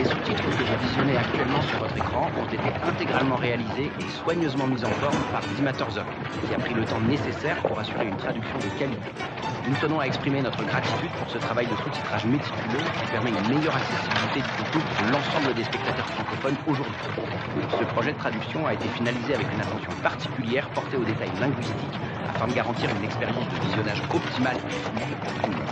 Les sous-titres que vous visionnez actuellement sur votre écran ont été intégralement réalisés et soigneusement mis en forme par Dimatorzoc, qui a pris le temps nécessaire pour assurer une traduction de qualité. Nous tenons à exprimer notre gratitude pour ce travail de sous-titrage méticuleux qui permet une meilleure accessibilité du contenu pour l'ensemble des spectateurs francophones aujourd'hui. Ce projet de traduction a été finalisé avec une attention particulière portée aux détails linguistiques afin de garantir une expérience de visionnage optimale et fluide pour tout le monde.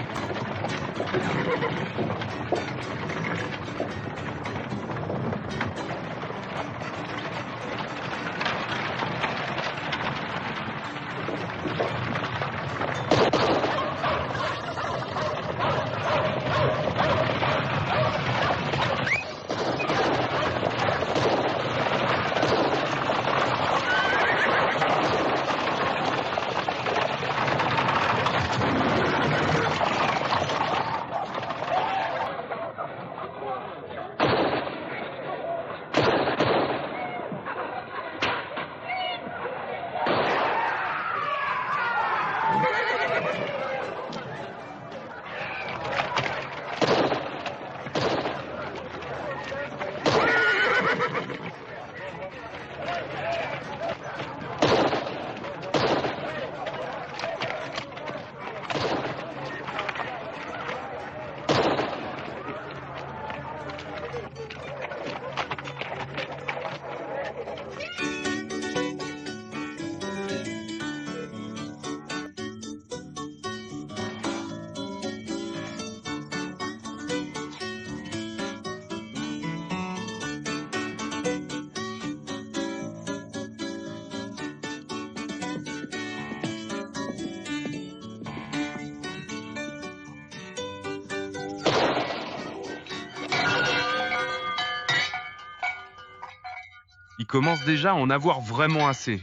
Il commence déjà à en avoir vraiment assez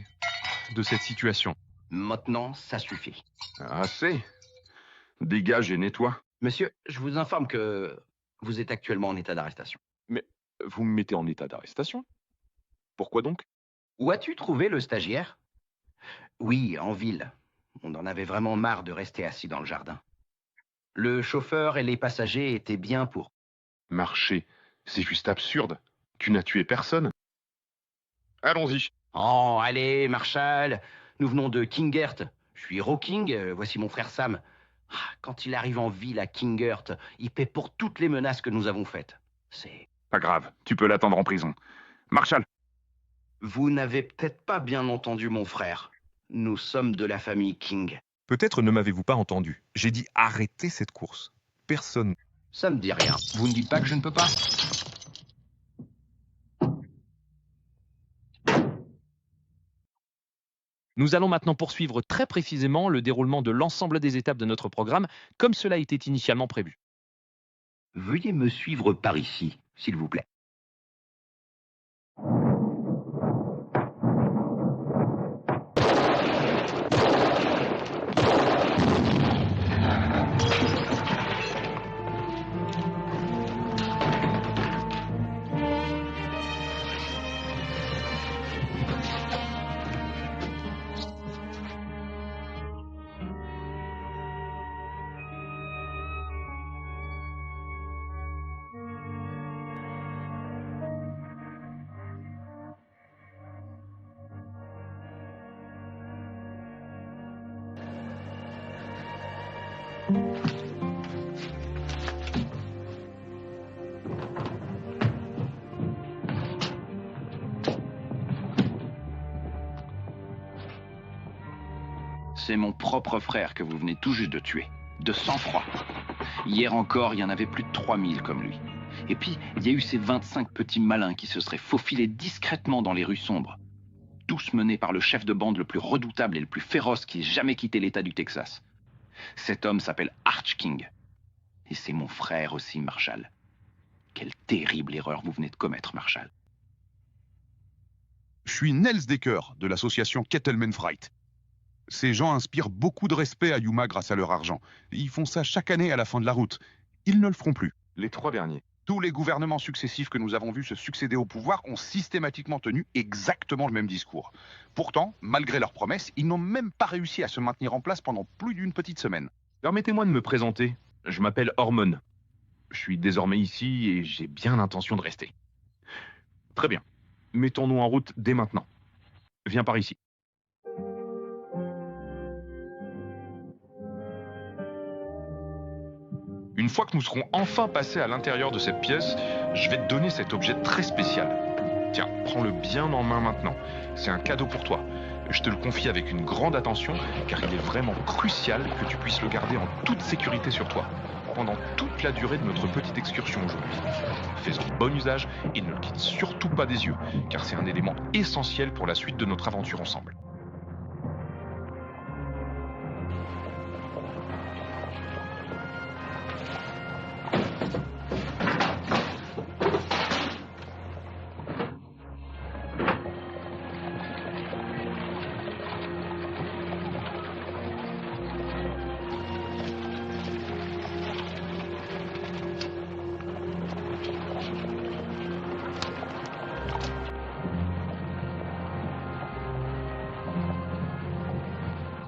de cette situation. Maintenant, ça suffit. Assez. Dégage et nettoie. Monsieur, je vous informe que vous êtes actuellement en état d'arrestation. Mais vous me mettez en état d'arrestation? Pourquoi donc? Où as-tu trouvé le stagiaire? Oui, en ville. On en avait vraiment marre de rester assis dans le jardin. Le chauffeur et les passagers étaient bien pour... Marcher, c'est juste absurde. Tu n'as tué personne. Allons-y. Oh, allez, Marshall. Nous venons de Kingert. Je suis Rocking, voici mon frère Sam. Ah, quand il arrive en ville à Kingert, il paie pour toutes les menaces que nous avons faites. C'est... Pas grave, tu peux l'attendre en prison. Marshall. Vous n'avez peut-être pas bien entendu mon frère. Nous sommes de la famille King. Peut-être ne m'avez-vous pas entendu. J'ai dit arrêtez cette course. Personne. Ça me dit rien. Vous ne dites pas que je ne peux pas? Nous allons maintenant poursuivre très précisément le déroulement de l'ensemble des étapes de notre programme, comme cela était initialement prévu. Veuillez me suivre par ici, s'il vous plaît. C'est mon propre frère que vous venez tout juste de tuer. De sang-froid. Hier encore, il y en avait plus de 3000 comme lui. Et puis, il y a eu ces 25 petits malins qui se seraient faufilés discrètement dans les rues sombres. Tous menés par le chef de bande le plus redoutable et le plus féroce qui ait jamais quitté l'État du Texas. Cet homme s'appelle Arch King. Et c'est mon frère aussi, Marshall. Quelle terrible erreur vous venez de commettre, Marshall. Je suis Nels Decker, de l'association Kettleman Fright. Ces gens inspirent beaucoup de respect à Yuma grâce à leur argent. Ils font ça chaque année à la fin de la route. Ils ne le feront plus. Les 3 derniers. Tous les gouvernements successifs que nous avons vus se succéder au pouvoir ont systématiquement tenu exactement le même discours. Pourtant, malgré leurs promesses, ils n'ont même pas réussi à se maintenir en place pendant plus d'une petite semaine. Permettez-moi de me présenter. Je m'appelle Hormone. Je suis désormais ici et j'ai bien l'intention de rester. Très bien. Mettons-nous en route dès maintenant. Viens par ici. Une fois que nous serons enfin passés à l'intérieur de cette pièce, je vais te donner cet objet très spécial. Tiens, prends-le bien en main maintenant. C'est un cadeau pour toi. Je te le confie avec une grande attention, car il est vraiment crucial que tu puisses le garder en toute sécurité sur toi, pendant toute la durée de notre petite excursion aujourd'hui. Fais-en bon usage et ne le quitte surtout pas des yeux, car c'est un élément essentiel pour la suite de notre aventure ensemble.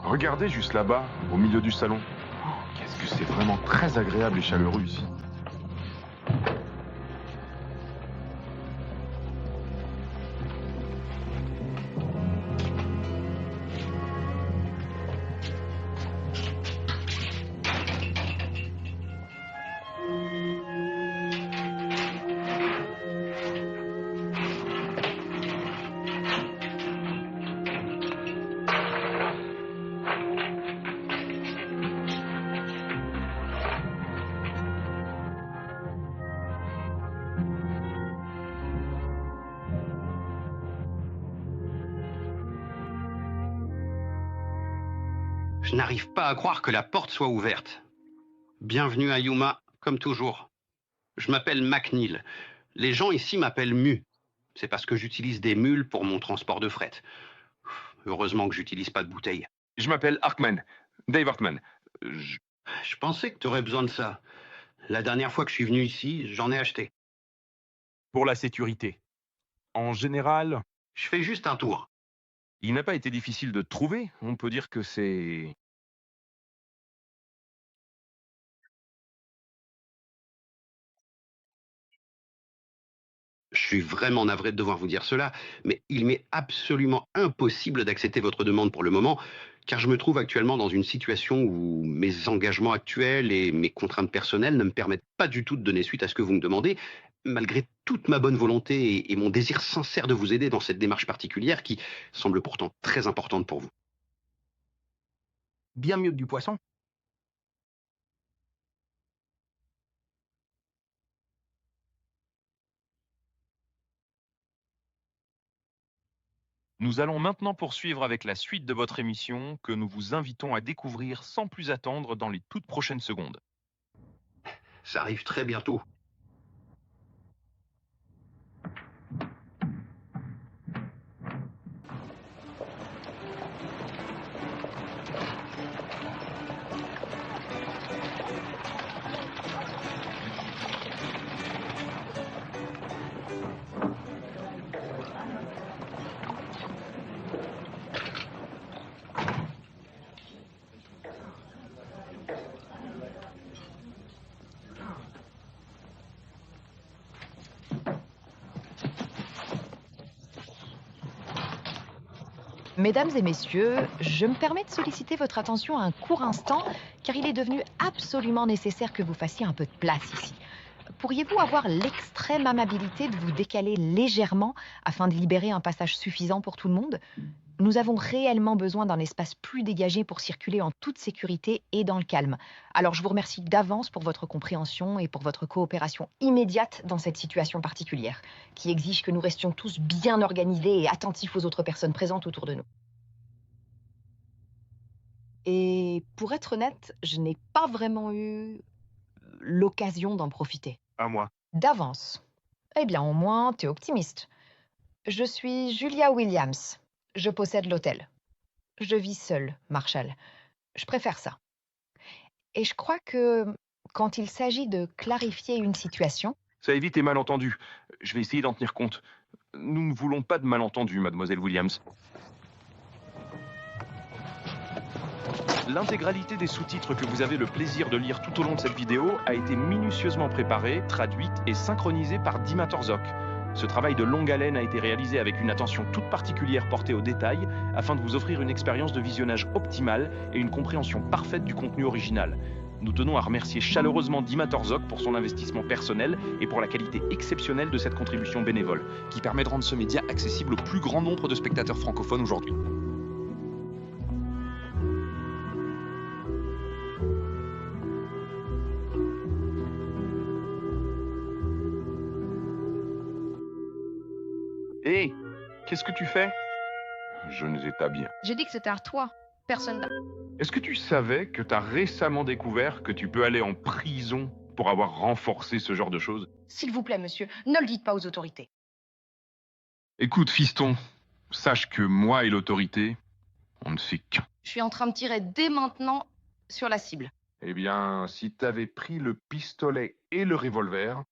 Regardez juste là-bas, au milieu du salon. Oh, qu'est-ce que c'est vraiment très agréable et chaleureux ici. Je n'arrive pas à croire que la porte soit ouverte. Bienvenue à Yuma, comme toujours. Je m'appelle McNeil. Les gens ici m'appellent Mu. C'est parce que j'utilise des mules pour mon transport de fret. Heureusement que j'utilise pas de bouteilles. Je m'appelle Harkman, Dave Harkman. Je pensais que tu aurais besoin de ça. La dernière fois que je suis venu ici, j'en ai acheté. Pour la sécurité. En général, Je fais juste un tour. Il n'a pas été difficile de trouver. On peut dire que c'est... Je suis vraiment navré de devoir vous dire cela, mais il m'est absolument impossible d'accepter votre demande pour le moment, car je me trouve actuellement dans une situation où mes engagements actuels et mes contraintes personnelles ne me permettent pas du tout de donner suite à ce que vous me demandez, malgré toute ma bonne volonté et mon désir sincère de vous aider dans cette démarche particulière qui semble pourtant très importante pour vous. Bien mieux que du poisson. nous allons maintenant poursuivre avec la suite de votre émission que nous vous invitons à découvrir sans plus attendre dans les toutes prochaines secondes. Ça arrive très bientôt. Mesdames et messieurs, je me permets de solliciter votre attention un court instant, car il est devenu absolument nécessaire que vous fassiez un peu de place ici. Pourriez-vous avoir l'extrême amabilité de vous décaler légèrement afin de libérer un passage suffisant pour tout le monde ? Nous avons réellement besoin d'un espace plus dégagé pour circuler en toute sécurité et dans le calme. Alors je vous remercie d'avance pour votre compréhension et pour votre coopération immédiate dans cette situation particulière, qui exige que nous restions tous bien organisés et attentifs aux autres personnes présentes autour de nous. Et pour être honnête, je n'ai pas vraiment eu l'occasion d'en profiter. À moi. D'avance. Eh bien, au moins, t'es optimiste. Je suis Julia Williams. Je possède l'hôtel. Je vis seule, Marshall. Je préfère ça. Et je crois que quand il s'agit de clarifier une situation... Ça évite les malentendus. Je vais essayer d'en tenir compte. Nous ne voulons pas de malentendus, mademoiselle Williams. L'intégralité des sous-titres que vous avez le plaisir de lire tout au long de cette vidéo a été minutieusement préparée, traduite et synchronisée par Dima Torzok. Ce travail de longue haleine a été réalisé avec une attention toute particulière portée aux détails afin de vous offrir une expérience de visionnage optimale et une compréhension parfaite du contenu original. Nous tenons à remercier chaleureusement Dima Torzok pour son investissement personnel et pour la qualité exceptionnelle de cette contribution bénévole, qui permet de rendre ce média accessible au plus grand nombre de spectateurs francophones aujourd'hui. Hé, qu'est-ce que tu fais? Je nous étais bien. J'ai dit que c'était à toi. Personne. Est-ce que tu savais que tu as récemment découvert que tu peux aller en prison pour avoir renforcé ce genre de choses? S'il vous plaît, monsieur, ne le dites pas aux autorités. Écoute, fiston, sache que moi et l'autorité, on ne fait qu'un. Je suis en train de tirer dès maintenant sur la cible. Eh bien, si t'avais pris le pistolet et le revolver...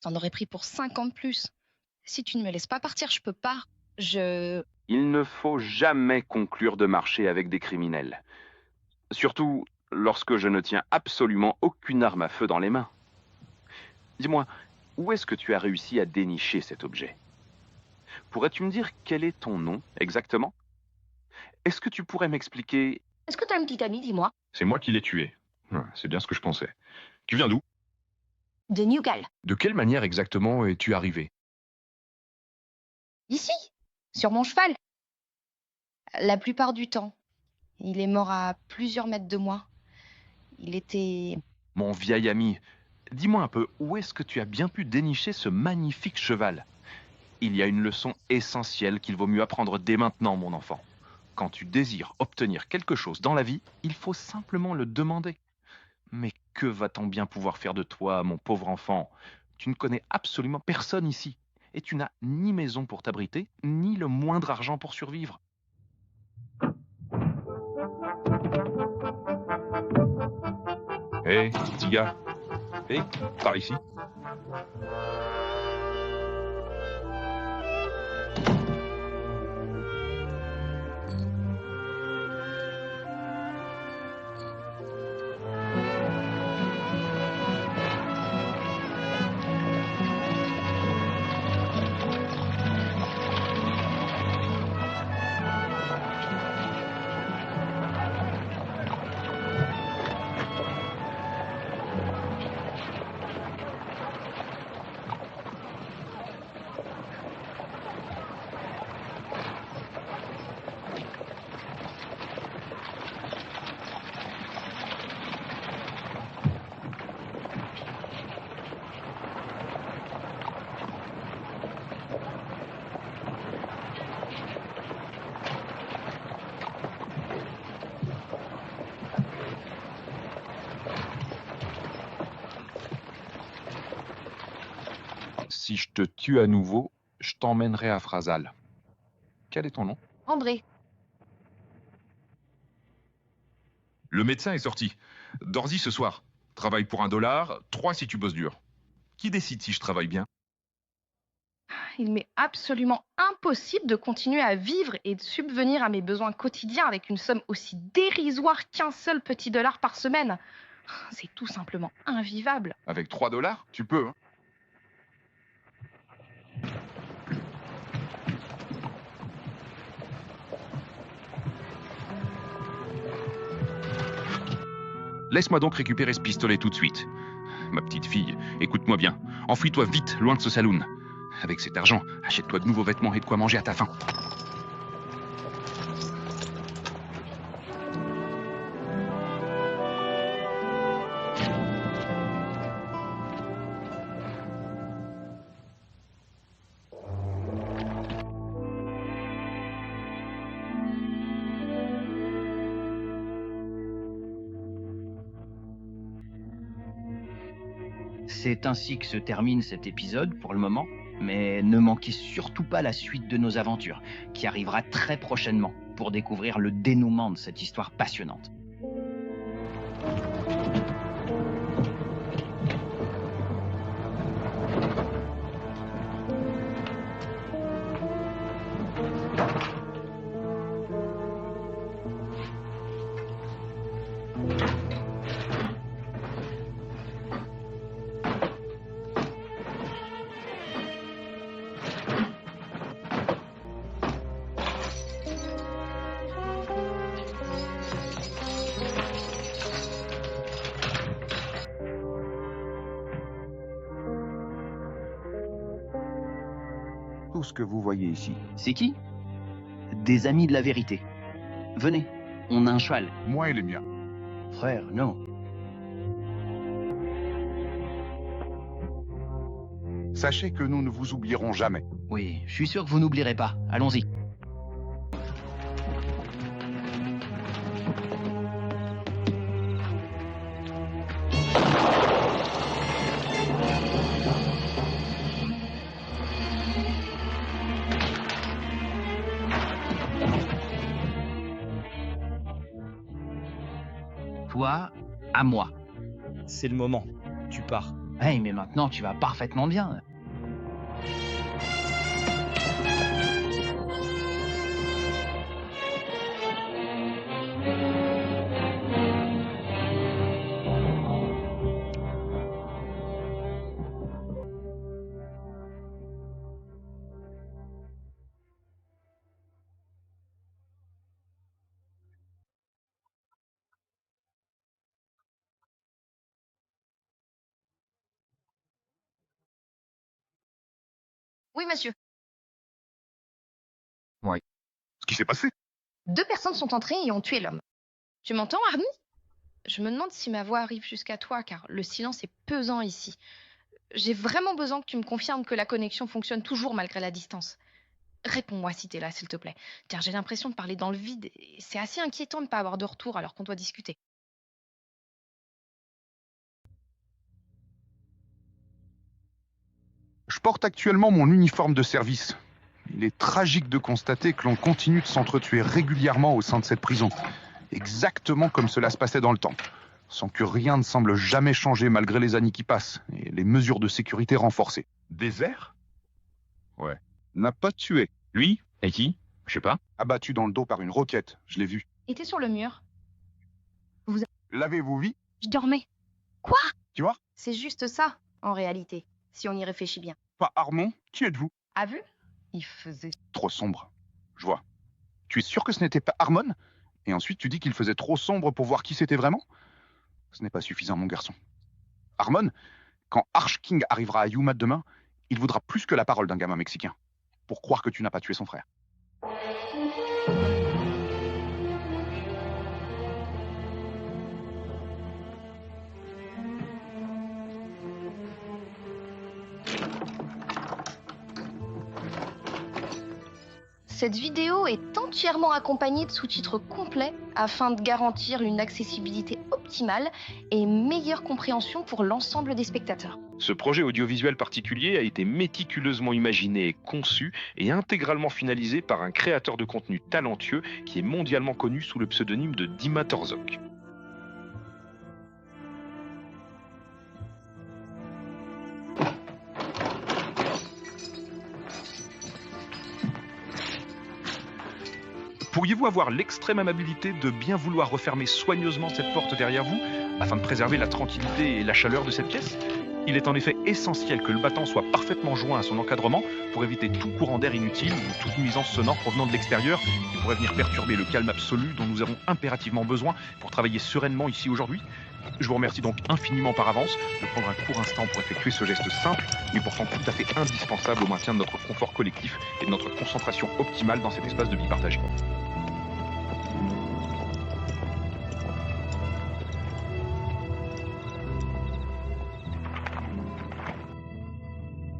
T'en aurais pris pour 50 plus. Si tu ne me laisses pas partir, je peux pas. Il ne faut jamais conclure de marché avec des criminels. Surtout lorsque je ne tiens absolument aucune arme à feu dans les mains. Dis-moi, où est-ce que tu as réussi à dénicher cet objet? Pourrais-tu me dire quel est ton nom exactement? Est-ce que tu pourrais m'expliquer... Est-ce que t'as une petite amie, dis-moi? C'est moi qui l'ai tué. C'est bien ce que je pensais. Tu viens d'où? De Newgall. De quelle manière exactement es-tu arrivé? Ici, sur mon cheval. La plupart du temps. Il est mort à plusieurs mètres de moi. Il était... Mon vieil ami, dis-moi un peu, où est-ce que tu as bien pu dénicher ce magnifique cheval? Il y a une leçon essentielle qu'il vaut mieux apprendre dès maintenant, mon enfant. Quand tu désires obtenir quelque chose dans la vie, il faut simplement le demander. Mais que va-t-on bien pouvoir faire de toi, mon pauvre enfant? Tu ne connais absolument personne ici. Et tu n'as ni maison pour t'abriter, ni le moindre argent pour survivre. Hé, petit gars. Hé, par ici. Si je te tue à nouveau, je t'emmènerai à Frasal. Quel est ton nom? André. Le médecin est sorti. Dors-y ce soir. Travaille pour $1, 3 si tu bosses dur. Qui décide si je travaille bien? Il m'est absolument impossible de continuer à vivre et de subvenir à mes besoins quotidiens avec une somme aussi dérisoire qu'un seul petit dollar par semaine. C'est tout simplement invivable. Avec $3, tu peux, hein? Laisse-moi donc récupérer ce pistolet tout de suite. Ma petite fille, écoute-moi bien. Enfuis-toi vite, loin de ce saloon. Avec cet argent, achète-toi de nouveaux vêtements et de quoi manger à ta faim. C'est ainsi que se termine cet épisode pour le moment, mais ne manquez surtout pas la suite de nos aventures, qui arrivera très prochainement pour découvrir le dénouement de cette histoire passionnante. ce que vous voyez ici. C'est qui? Des amis de la vérité. Venez, on a un cheval. Moi et les miens. Frère, non. Sachez que nous ne vous oublierons jamais. Oui, je suis sûr que vous n'oublierez pas. Allons-y. Toi, à moi. C'est le moment. Tu pars. Hey, mais maintenant tu vas parfaitement bien. Oui, monsieur. Ce qui s'est passé? 2 personnes sont entrées et ont tué l'homme. Tu m'entends, Arnie? Je me demande si ma voix arrive jusqu'à toi, car le silence est pesant ici. J'ai vraiment besoin que tu me confirmes que la connexion fonctionne toujours malgré la distance. Réponds-moi si t'es là, s'il te plaît, car j'ai l'impression de parler dans le vide et c'est assez inquiétant de ne pas avoir de retour alors qu'on doit discuter. Je porte actuellement mon uniforme de service. Il est tragique de constater que l'on continue de s'entretuer régulièrement au sein de cette prison. Exactement comme cela se passait dans le temps. Sans que rien ne semble jamais changer malgré les années qui passent et les mesures de sécurité renforcées. Désert? Ouais. N'a pas tué. Lui? Et qui? Je sais pas. Abattu dans le dos par une roquette, je l'ai vu. Il était sur le mur. L'avez-vous vu? Je dormais. Quoi? Tu vois? C'est juste ça, en réalité, si on y réfléchit bien. Pas Armand? Qui êtes-vous? A vu? Il faisait... Trop sombre. Je vois. Tu es sûr que ce n'était pas Harmon? Et ensuite tu dis qu'il faisait trop sombre pour voir qui c'était vraiment? Ce n'est pas suffisant, mon garçon. Harmon, quand Arch King arrivera à Yuma demain, il voudra plus que la parole d'un gamin mexicain. Pour croire que tu n'as pas tué son frère. Cette vidéo est entièrement accompagnée de sous-titres complets afin de garantir une accessibilité optimale et une meilleure compréhension pour l'ensemble des spectateurs. Ce projet audiovisuel particulier a été méticuleusement imaginé et conçu et intégralement finalisé par un créateur de contenu talentueux qui est mondialement connu sous le pseudonyme de Dima Torzok. Pourriez-vous avoir l'extrême amabilité de bien vouloir refermer soigneusement cette porte derrière vous, afin de préserver la tranquillité et la chaleur de cette pièce? Il est en effet essentiel que le battant soit parfaitement joint à son encadrement pour éviter tout courant d'air inutile ou toute nuisance sonore provenant de l'extérieur qui pourrait venir perturber le calme absolu dont nous avons impérativement besoin pour travailler sereinement ici aujourd'hui. Je vous remercie donc infiniment par avance de prendre un court instant pour effectuer ce geste simple, mais pourtant tout à fait indispensable au maintien de notre confort collectif et de notre concentration optimale dans cet espace de vie partagé.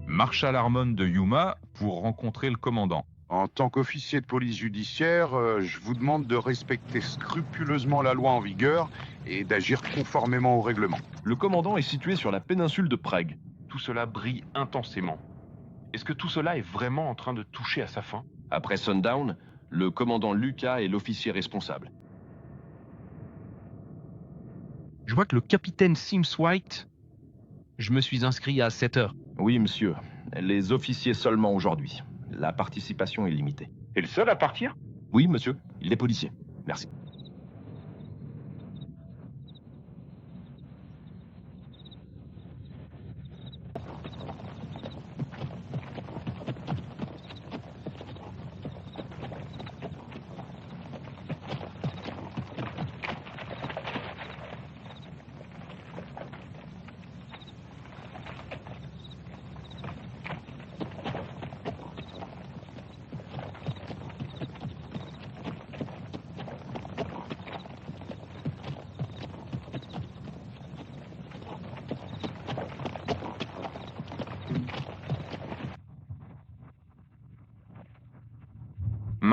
Marshal Harmon de Yuma pour rencontrer le commandant. En tant qu'officier de police judiciaire, je vous demande de respecter scrupuleusement la loi en vigueur et d'agir conformément au règlement. Le commandant est situé sur la péninsule de Prague. Tout cela brille intensément. Est-ce que tout cela est vraiment en train de toucher à sa fin? Après Sundown, le commandant Lucas est l'officier responsable. Je vois que le capitaine Sims White... Je me suis inscrit à 7 heures. Oui, monsieur. Les officiers seulement aujourd'hui. La participation est limitée. Et le seul à partir? Oui, monsieur. Les policiers. Merci.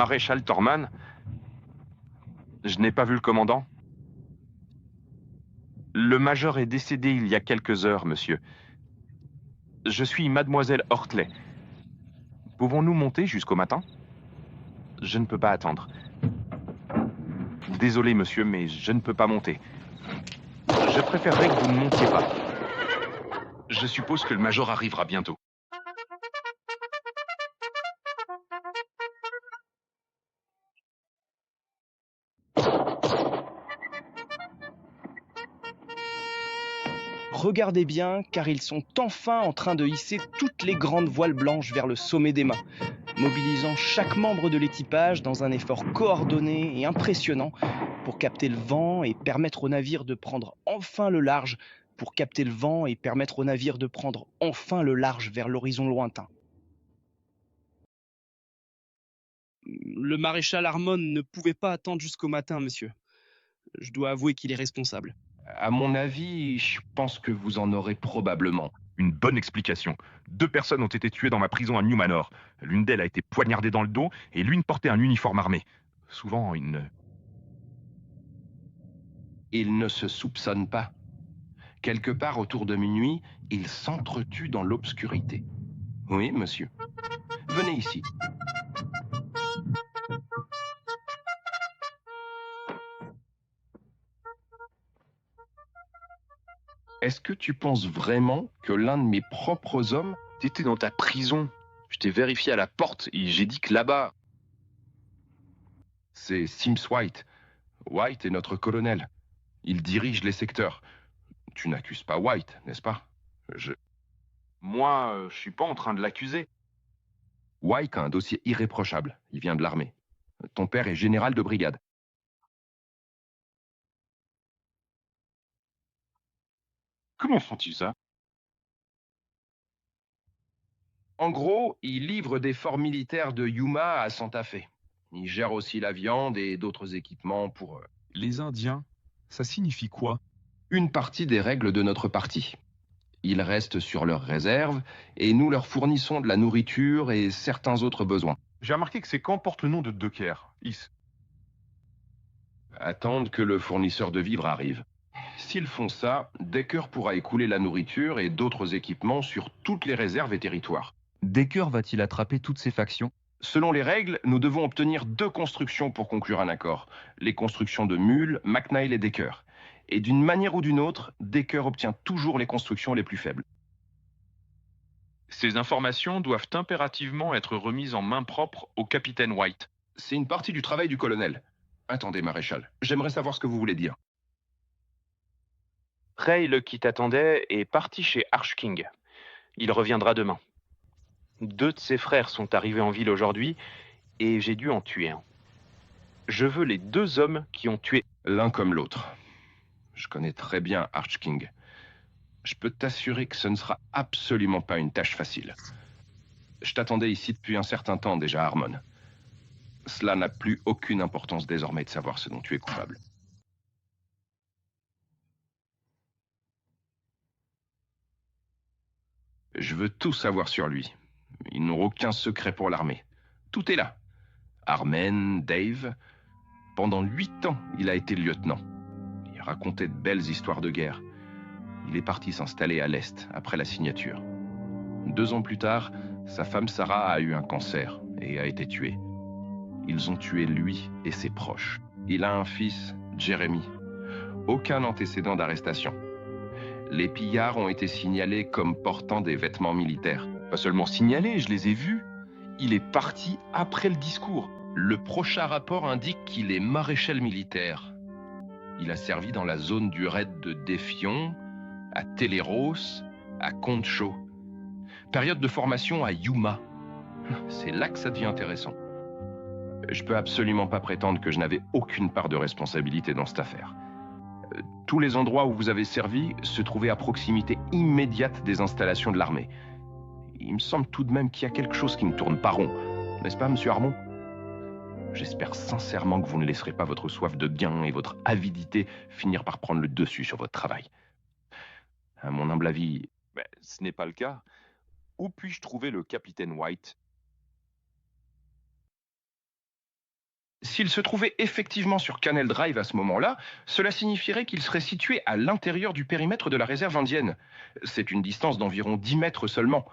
maréchal Thorman. Je n'ai pas vu le commandant. Le major est décédé il y a quelques heures, monsieur. Je suis mademoiselle Hortley. Pouvons-nous monter jusqu'au matin? Je ne peux pas attendre. Désolé, monsieur, mais je ne peux pas monter. Je préférerais que vous ne montiez pas. Je suppose que le major arrivera bientôt. Regardez bien, car ils sont enfin en train de hisser toutes les grandes voiles blanches vers le sommet des mâts, mobilisant chaque membre de l'équipage dans un effort coordonné et impressionnant pour capter le vent et permettre au navire de prendre enfin le large, vers l'horizon lointain. Le maréchal Harmon ne pouvait pas attendre jusqu'au matin, monsieur. Je dois avouer qu'il est responsable. À mon avis, je pense que vous en aurez probablement. Une bonne explication. 2 personnes ont été tuées dans ma prison à Newmanor. L'une d'elles a été poignardée dans le dos et l'une portait un uniforme armé. Souvent, Ils ne se soupçonnent pas. Quelque part autour de minuit, ils s'entretuent dans l'obscurité. Oui, monsieur. Venez ici. Est-ce que tu penses vraiment que l'un de mes propres hommes... T'étais dans ta prison. Je t'ai vérifié à la porte et j'ai dit que là-bas... C'est Sims White. White est notre colonel. Il dirige les secteurs. Tu n'accuses pas White, n'est-ce pas? Moi, je suis pas en train de l'accuser. White a un dossier irréprochable. Il vient de l'armée. Ton père est général de brigade. Comment font-ils ça? En gros, il livre des forts militaires de Yuma à Santa Fe. Il gère aussi la viande et d'autres équipements pour... Les Indiens, ça signifie quoi? Une partie des règles de notre parti. Ils restent sur leurs réserves et nous leur fournissons de la nourriture et certains autres besoins. J'ai remarqué que ces camps portent le nom de Decker. Attendent que le fournisseur de vivres arrive. S'ils font ça, Decker pourra écouler la nourriture et d'autres équipements sur toutes les réserves et territoires. Decker va-t-il attraper toutes ces factions? Selon les règles, nous devons obtenir 2 constructions pour conclure un accord. Les constructions de Mule, McNeil et Decker. Et d'une manière ou d'une autre, Decker obtient toujours les constructions les plus faibles. Ces informations doivent impérativement être remises en main propre au capitaine White. C'est une partie du travail du colonel. Attendez, maréchal, j'aimerais savoir ce que vous voulez dire. Ray, qui t'attendait, est parti chez Archking. Il reviendra demain. 2 de ses frères sont arrivés en ville aujourd'hui et j'ai dû en tuer un. Je veux les 2 hommes qui ont tué... L'un comme l'autre. Je connais très bien Archking. Je peux t'assurer que ce ne sera absolument pas une tâche facile. Je t'attendais ici depuis un certain temps déjà, Harmon. Cela n'a plus aucune importance désormais de savoir ce dont tu es coupable. Je veux tout savoir sur lui. Ils n'ont aucun secret pour l'armée. Tout est là. Armen, Dave. Pendant 8 ans, il a été lieutenant. Il racontait de belles histoires de guerre. Il est parti s'installer à l'Est après la signature. 2 ans plus tard, sa femme Sarah a eu un cancer et a été tuée. Ils ont tué lui et ses proches. Il a un fils, Jeremy. Aucun antécédent d'arrestation. Les pillards ont été signalés comme portant des vêtements militaires. Pas seulement signalés, je les ai vus. Il est parti après le discours. Le prochain rapport indique qu'il est maréchal militaire. Il a servi dans la zone du raid de Defion, à Teleros, à Concho. Période de formation à Yuma. C'est là que ça devient intéressant. Je peux absolument pas prétendre que je n'avais aucune part de responsabilité dans cette affaire. Tous les endroits où vous avez servi se trouvaient à proximité immédiate des installations de l'armée. Il me semble tout de même qu'il y a quelque chose qui ne tourne pas rond. N'est-ce pas, monsieur Harmon? J'espère sincèrement que vous ne laisserez pas votre soif de gain et votre avidité finir par prendre le dessus sur votre travail. À mon humble avis... ce n'est pas le cas. Où puis-je trouver le capitaine White? S'il se trouvait effectivement sur Canal Drive à ce moment-là, cela signifierait qu'il serait situé à l'intérieur du périmètre de la réserve indienne. C'est une distance d'environ 10 mètres seulement.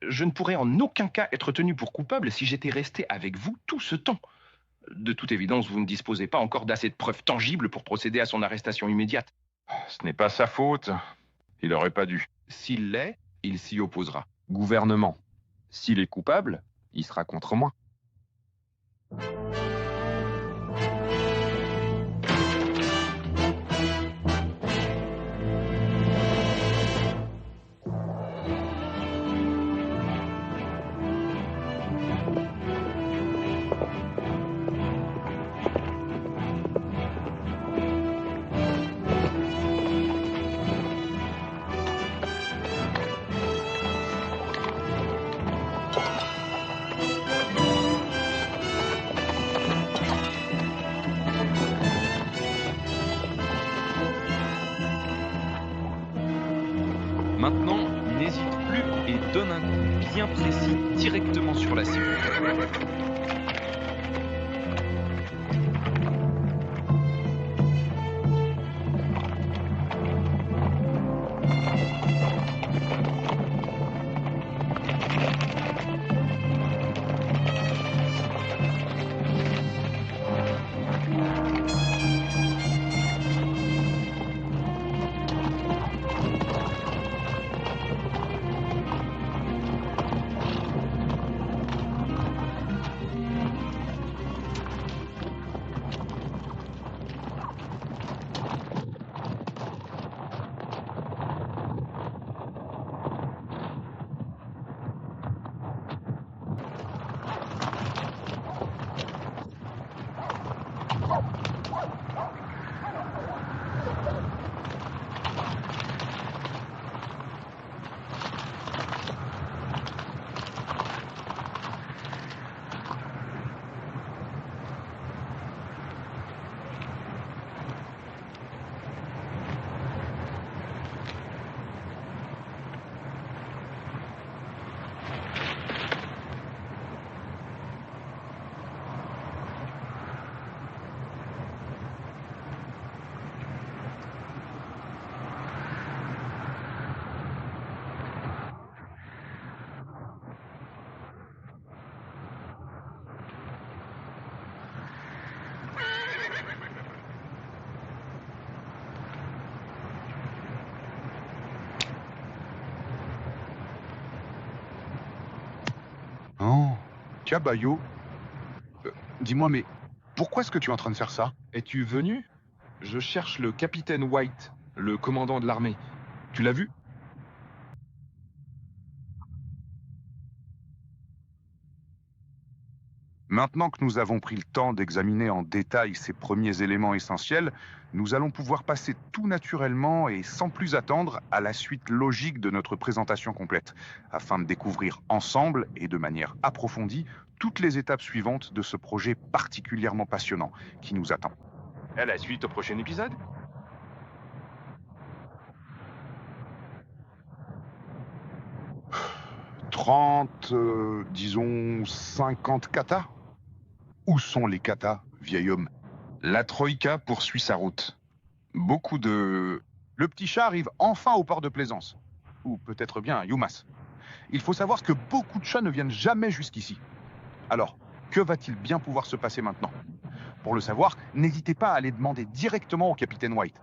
Je ne pourrais en aucun cas être tenu pour coupable si j'étais resté avec vous tout ce temps. De toute évidence, vous ne disposez pas encore d'assez de preuves tangibles pour procéder à son arrestation immédiate. Ce n'est pas sa faute. Il aurait pas dû. S'il l'est, il s'y opposera. Gouvernement. S'il est coupable, il sera contre moi. Maintenant, n'hésite plus et donne un coup bien précis directement sur la cible. Caballo, dis-moi, mais pourquoi est-ce que tu es en train de faire ça? Es-tu venu? Je cherche le capitaine White, le commandant de l'armée. Tu l'as vu? Maintenant que nous avons pris le temps d'examiner en détail ces premiers éléments essentiels, nous allons pouvoir passer tout naturellement et sans plus attendre à la suite logique de notre présentation complète, afin de découvrir ensemble et de manière approfondie toutes les étapes suivantes de ce projet particulièrement passionnant qui nous attend. À la suite au prochain épisode? Disons 50 katas? Où sont les katas, vieil homme? La Troïka poursuit sa route. Beaucoup de... Le petit chat arrive enfin au port de Plaisance. Ou peut-être bien à Yumas. Il faut savoir que beaucoup de chats ne viennent jamais jusqu'ici. Alors, que va-t-il bien pouvoir se passer maintenant? Pour le savoir, n'hésitez pas à aller demander directement au capitaine White.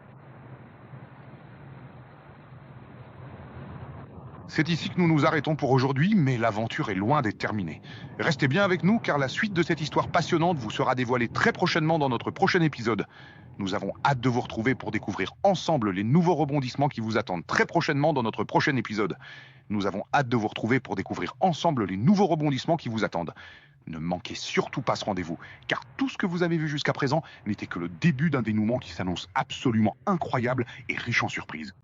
C'est ici que nous nous arrêtons pour aujourd'hui, mais l'aventure est loin d'être terminée. Restez bien avec nous, car la suite de cette histoire passionnante vous sera dévoilée très prochainement dans notre prochain épisode. Nous avons hâte de vous retrouver pour découvrir ensemble les nouveaux rebondissements qui vous attendent très prochainement dans notre prochain épisode. Nous avons hâte de vous retrouver pour découvrir ensemble les nouveaux rebondissements qui vous attendent. Ne manquez surtout pas ce rendez-vous, car tout ce que vous avez vu jusqu'à présent n'était que le début d'un dénouement qui s'annonce absolument incroyable et riche en surprises.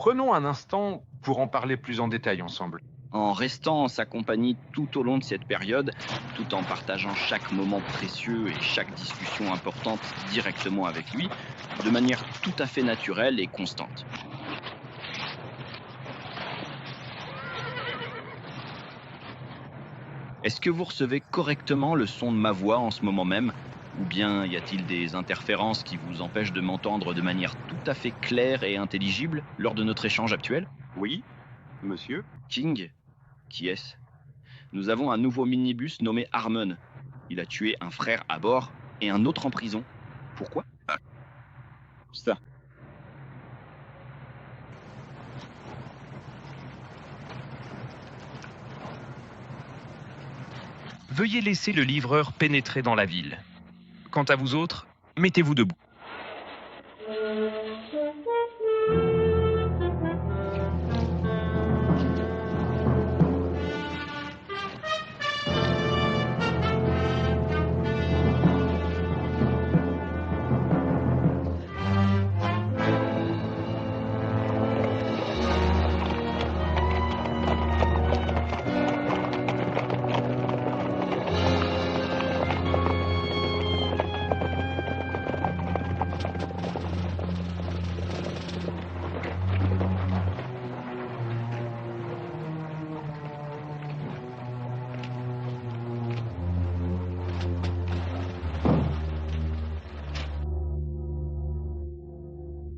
Prenons un instant pour en parler plus en détail ensemble. En restant en sa compagnie tout au long de cette période, tout en partageant chaque moment précieux et chaque discussion importante directement avec lui, de manière tout à fait naturelle et constante. Est-ce que vous recevez correctement le son de ma voix en ce moment même? Ou bien y a-t-il des interférences qui vous empêchent de m'entendre de manière tout à fait claire et intelligible lors de notre échange actuel? Oui, monsieur. King, qui est-ce? Nous avons un nouveau minibus nommé Harmon. Il a tué un frère à bord et un autre en prison. Pourquoi? Ça. Veuillez laisser le livreur pénétrer dans la ville. Quant à vous autres, mettez-vous debout.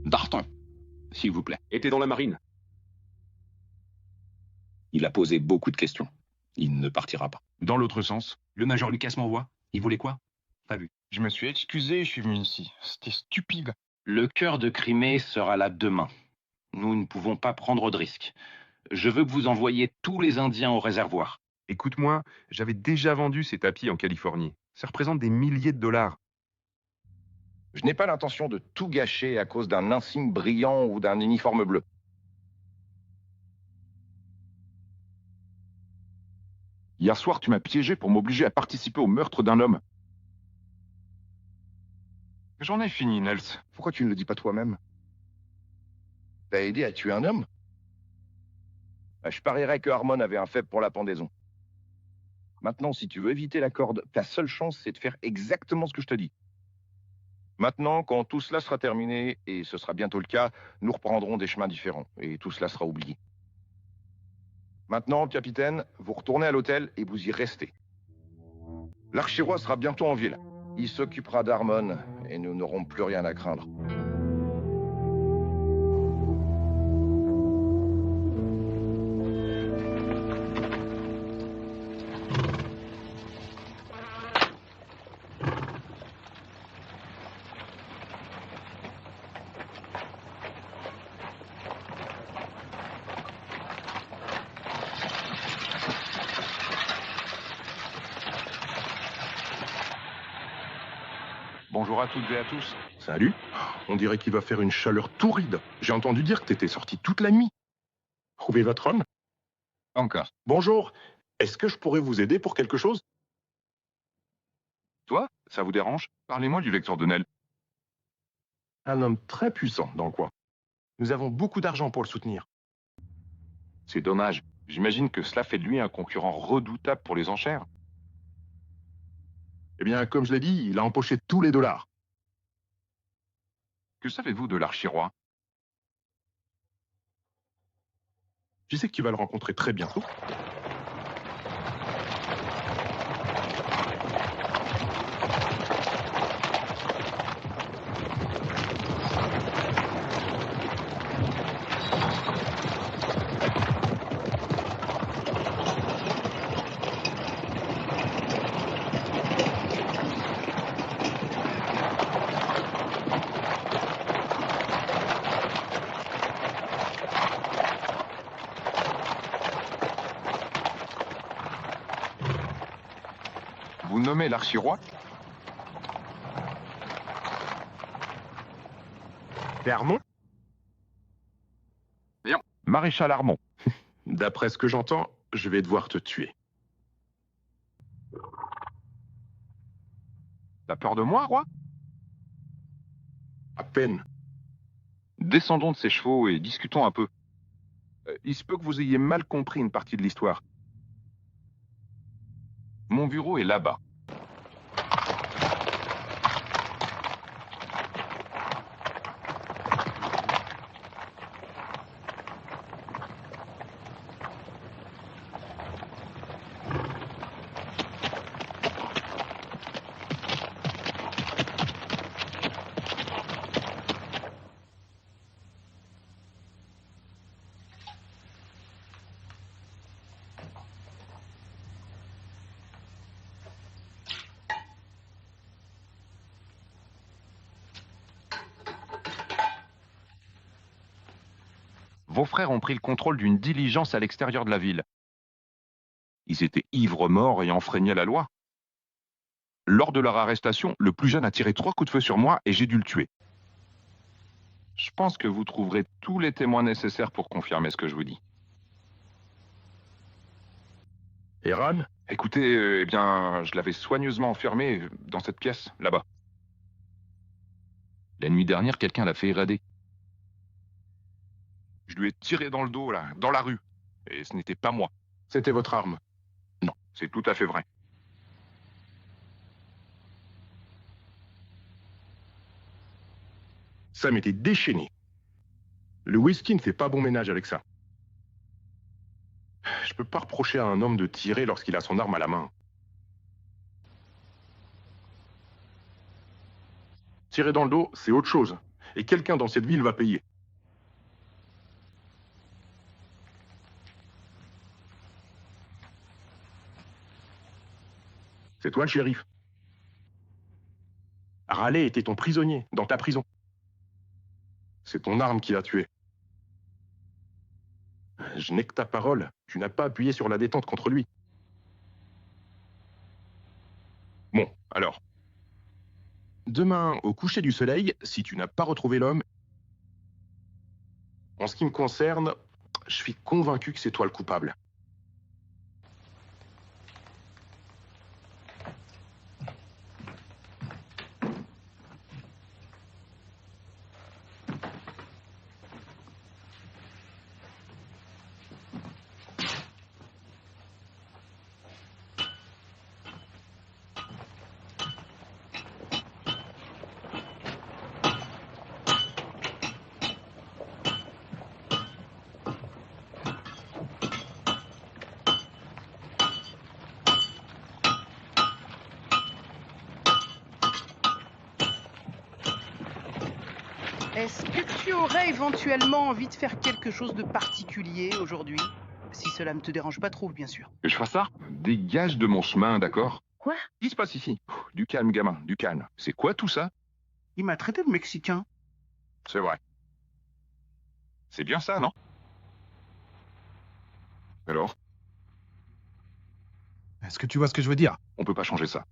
Darton, s'il vous plaît. Était dans la marine. Il a posé beaucoup de questions. Il ne partira pas. Dans l'autre sens, Le major Lucas m'envoie. Il voulait quoi? Pas vu. je me suis excusé, je suis venu ici. C'était stupide. Le cœur de Crimée sera là demain. Nous ne pouvons pas prendre de risques. Je veux que vous envoyiez tous les Indiens au réservoir. Écoute-moi, j'avais déjà vendu ces tapis en Californie. Ça représente des milliers de dollars. Je n'ai pas l'intention de tout gâcher à cause d'un insigne brillant ou d'un uniforme bleu. Hier soir, tu m'as piégé pour m'obliger à participer au meurtre d'un homme. J'en ai fini, Nels. Pourquoi tu ne le dis pas toi-même? T'as aidé à tuer un homme? Je parierais que Harmon avait un faible pour la pendaison. Maintenant, si tu veux éviter la corde, ta seule chance, c'est de faire exactement ce que je te dis. Maintenant, quand tout cela sera terminé, et ce sera bientôt le cas, nous reprendrons des chemins différents, et tout cela sera oublié. Maintenant, capitaine, vous retournez à l'hôtel et vous y restez. L'archirois sera bientôt en ville. Il s'occupera d'Harmon, et nous n'aurons plus rien à craindre. Bonjour à toutes et à tous. Salut. On dirait qu'il va faire une chaleur torride. J'ai entendu dire que t'étais sorti toute la nuit. Trouvez votre homme? Encore. Bonjour. Est-ce que je pourrais vous aider pour quelque chose? Toi, ça vous dérange? Parlez-moi du lecteur de Nel. Un homme très puissant dans le coin. Nous avons beaucoup d'argent pour le soutenir. C'est dommage. J'imagine que cela fait de lui un concurrent redoutable pour les enchères. Eh bien, comme je l'ai dit, il a empoché tous les dollars. Que savez-vous de l'archiroi? Tu sais que tu vas le rencontrer très bientôt. Vous nommez l'archiroi? C'est Harmon? Bien. Maréchal Harmon. D'après ce que j'entends, je vais devoir te tuer. T'as peur de moi, roi? À peine. Descendons de ces chevaux et discutons un peu. Il se peut que vous ayez mal compris une partie de l'histoire. Mon bureau est là-bas. Vos frères ont pris le contrôle d'une diligence à l'extérieur de la ville. Ils étaient ivres morts et enfreignaient la loi. Lors de leur arrestation, le plus jeune a tiré 3 coups de feu sur moi et j'ai dû le tuer. Je pense que vous trouverez tous les témoins nécessaires pour confirmer ce que je vous dis. Et Ran? Écoutez, je l'avais soigneusement enfermé dans cette pièce, là-bas. La nuit dernière, quelqu'un l'a fait évader. Je lui ai tiré dans le dos, là, dans la rue. Et ce n'était pas moi. C'était votre arme? Non, c'est tout à fait vrai. Sam était déchaîné. Le whisky ne fait pas bon ménage avec ça. Je peux pas reprocher à un homme de tirer lorsqu'il a son arme à la main. Tirer dans le dos, c'est autre chose. Et quelqu'un dans cette ville va payer. C'est toi le shérif. Raleigh était ton prisonnier, dans ta prison. C'est ton arme qui l'a tué. Je n'ai que ta parole. Tu n'as pas appuyé sur la détente contre lui. Bon, alors. Demain, au coucher du soleil, si tu n'as pas retrouvé l'homme... En ce qui me concerne, je suis convaincu que c'est toi le coupable. Est-ce que tu aurais éventuellement envie de faire quelque chose de particulier aujourd'hui? Si cela ne te dérange pas trop, bien sûr. Que je fasse ça? Dégage de mon chemin, d'accord? Quoi? Qu'est-ce qui se passe ici? Du calme, gamin, du calme. C'est quoi tout ça? Il m'a traité de Mexicain. C'est vrai. C'est bien ça, non? Alors? Est-ce que tu vois ce que je veux dire? On peut pas changer ça.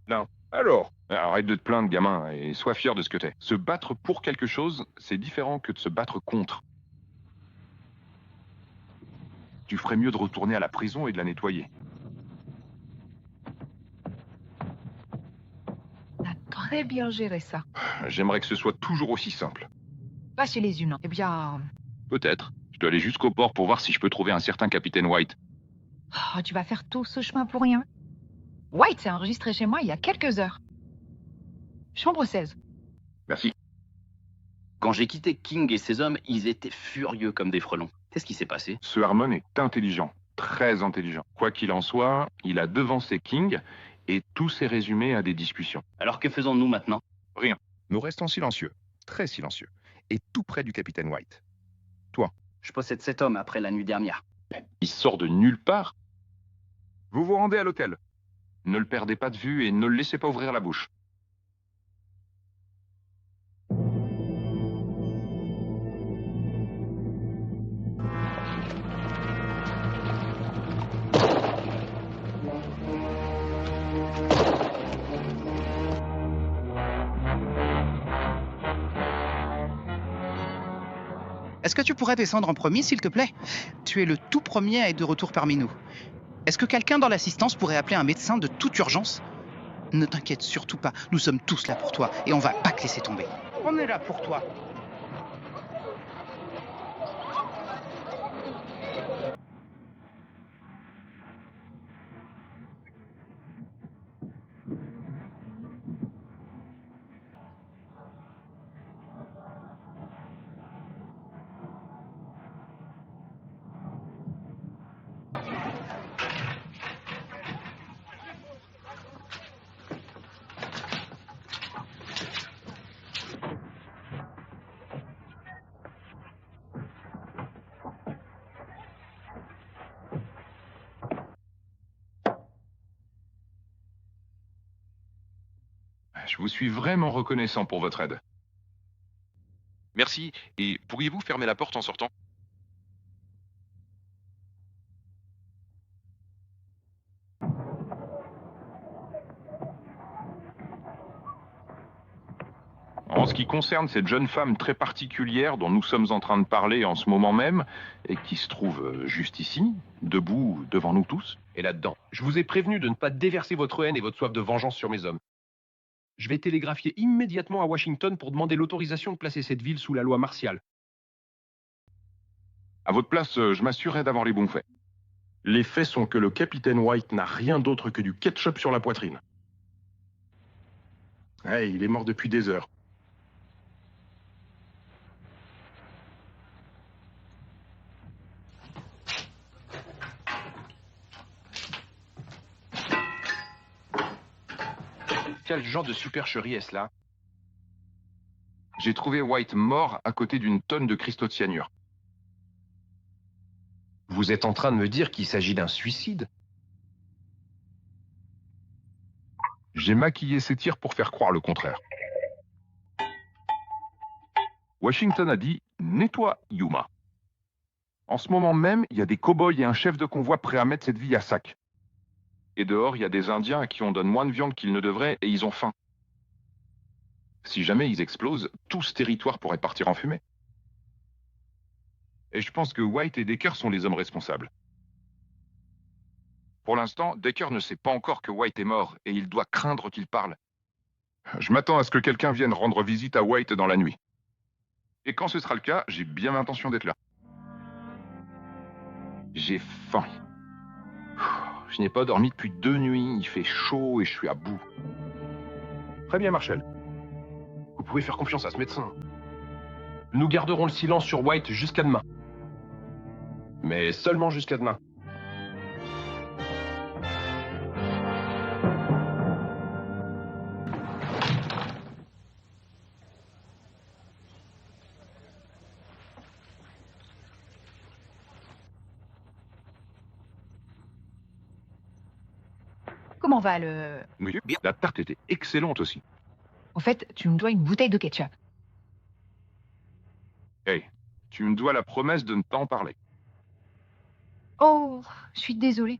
Non. Alors? Arrête de te plaindre, gamin, et sois fier de ce que t'es. Se battre pour quelque chose, c'est différent que de se battre contre. Tu ferais mieux de retourner à la prison et de la nettoyer. On a très bien géré ça. J'aimerais que ce soit toujours aussi simple. Pas chez les humains. Eh bien... Peut-être. Je dois aller jusqu'au port pour voir si je peux trouver un certain capitaine White. Oh, tu vas faire tout ce chemin pour rien. White s'est enregistré chez moi il y a quelques heures. Chambre 16. Merci. Quand j'ai quitté King et ses hommes, ils étaient furieux comme des frelons. Qu'est-ce qui s'est passé? Ce Harmon est intelligent, très intelligent. Quoi qu'il en soit, il a devancé King et tout s'est résumé à des discussions. Alors que faisons-nous maintenant? Rien. Nous restons silencieux, très silencieux, et tout près du capitaine White. Toi? Je possède cet homme après la nuit dernière. Il sort de nulle part. Vous vous rendez à l'hôtel. Ne le perdez pas de vue et ne le laissez pas ouvrir la bouche. Est-ce que tu pourrais descendre en premier, s'il te plaît? Tu es le tout premier à être de retour parmi nous. Est-ce que quelqu'un dans l'assistance pourrait appeler un médecin de toute urgence? Ne t'inquiète surtout pas, nous sommes tous là pour toi et on va pas te laisser tomber. On est là pour toi. Je vous suis vraiment reconnaissant pour votre aide. Merci, et pourriez-vous fermer la porte en sortant? En ce qui concerne cette jeune femme très particulière dont nous sommes en train de parler en ce moment même, et qui se trouve juste ici, debout devant nous tous. Et là-dedans, je vous ai prévenu de ne pas déverser votre haine et votre soif de vengeance sur mes hommes. Je vais télégraphier immédiatement à Washington pour demander l'autorisation de placer cette ville sous la loi martiale. À votre place, je m'assurerai d'avoir les bons faits. Les faits sont que le capitaine White n'a rien d'autre que du ketchup sur la poitrine. Hey, il est mort depuis des heures. Quel genre de supercherie est-ce là? J'ai trouvé White mort à côté d'une tonne de cristaux de cyanure. Vous êtes en train de me dire qu'il s'agit d'un suicide? J'ai maquillé ces tirs pour faire croire le contraire. Washington a dit « nettoie Yuma ». En ce moment même, il y a des cow-boys et un chef de convoi prêts à mettre cette ville à sac. Et dehors, il y a des Indiens à qui on donne moins de viande qu'ils ne devraient et ils ont faim. Si jamais ils explosent, tout ce territoire pourrait partir en fumée. Et je pense que White et Decker sont les hommes responsables. Pour l'instant, Decker ne sait pas encore que White est mort et il doit craindre qu'il parle. Je m'attends à ce que quelqu'un vienne rendre visite à White dans la nuit. Et quand ce sera le cas, j'ai bien l'intention d'être là. J'ai faim. Je n'ai pas dormi depuis 2 nuits, il fait chaud et je suis à bout. Très bien, Marshall. Vous pouvez faire confiance à ce médecin. Nous garderons le silence sur White jusqu'à demain. Mais seulement jusqu'à demain. Comment va le... Oui, la tarte était excellente aussi. En fait, tu me dois une bouteille de ketchup. Hey, tu me dois la promesse de ne pas en parler. Oh, je suis désolée.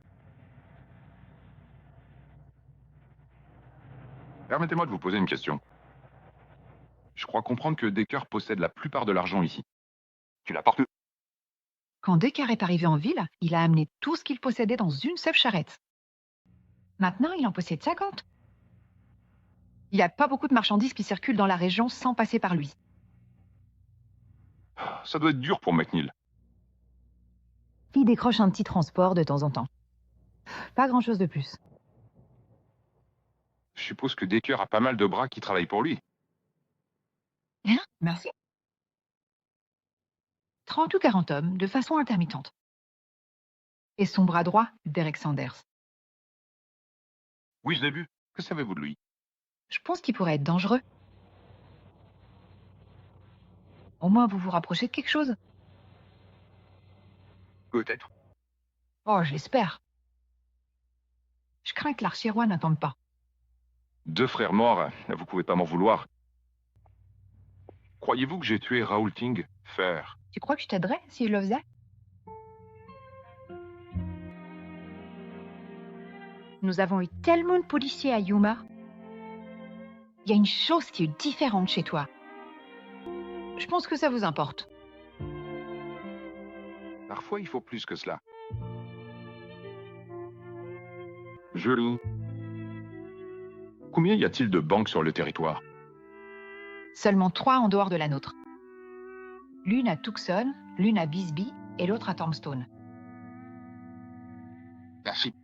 Permettez-moi de vous poser une question. Je crois comprendre que Decker possède la plupart de l'argent ici. Tu l'apportes où? Quand Decker est arrivé en ville, il a amené tout ce qu'il possédait dans une seule charrette. Maintenant, il en possède 50. Il n'y a pas beaucoup de marchandises qui circulent dans la région sans passer par lui. Ça doit être dur pour McNeil. Il décroche un petit transport de temps en temps. Pas grand-chose de plus. Je suppose que Decker a pas mal de bras qui travaillent pour lui. Hein? Merci. 30 ou 40 hommes, de façon intermittente. Et son bras droit, Derek Sanders. Oui, je l'ai vu. Que savez-vous de lui? Je pense qu'il pourrait être dangereux. Au moins, vous vous rapprochez de quelque chose. Peut-être. Oh, j'espère. Je crains que l'archirois n'attende pas. 2 frères morts, vous pouvez pas m'en vouloir. Croyez-vous que j'ai tué Raoul Ting? Faire. Tu crois que je t'aiderais si je le faisais? Nous avons eu tellement de policiers à Yuma. Il y a une chose qui est différente chez toi. Je pense que ça vous importe. Parfois, il faut plus que cela. Julie. Combien y a-t-il de banques sur le territoire? Seulement 3 en dehors de la nôtre. L'une à Tucson, l'une à Bisbee et l'autre à Tombstone. Merci.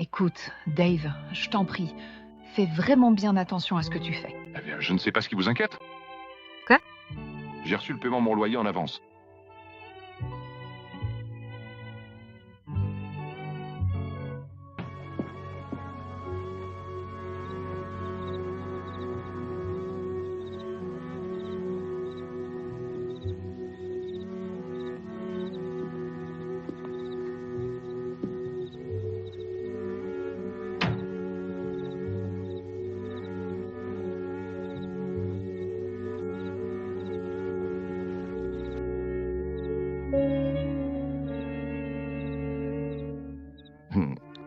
Écoute, Dave, je t'en prie, fais vraiment bien attention à ce que tu fais. Eh bien, je ne sais pas ce qui vous inquiète. Quoi? J'ai reçu le paiement de mon loyer en avance.